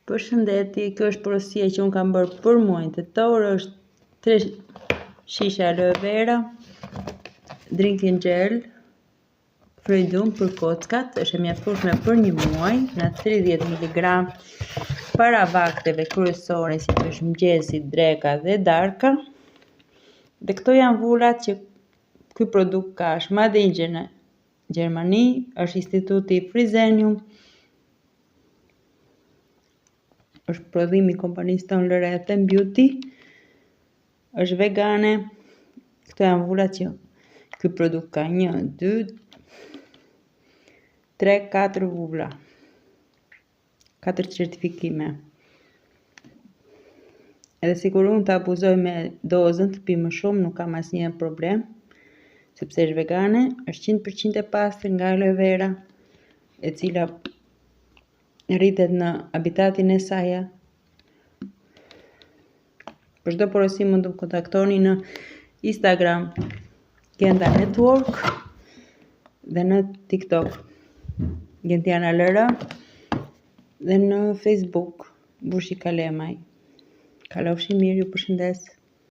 Përshëndetje, kjo është porosia që unë kam bërë për muajin tetor, është 3 shisha aloe vera, drinking gel, fluidum për kockat, është e mjaftueshme për një muaj, në 30 mg para vakteve kryesore si që mëngjesi, dreka dhe darka. Dhe këto janë vullat që ky produkt ka, është Made in Gjermani, është instituti Fresenius, është prodhimi i kompanisë tonë L'Oréal Beauty, është vegane. Këto janë vullat që ky produkt ka 1, 2, 3, 4 vulla, 4 certifikime. Edhe sikur unë të abuzoj me dozën, të pi më shumë, nuk kam asnjë problem, sepse është vegane, është 100% e pastër nga aloe vera, e cila rritet në habitatin e saj. Për çdo porosi mund të më kontaktoni në Instagram Genta Network dhe në TikTok Gentiana LR dhe në Facebook Bushi Kalemaj. Kalofshi mirë, ju përshëndes.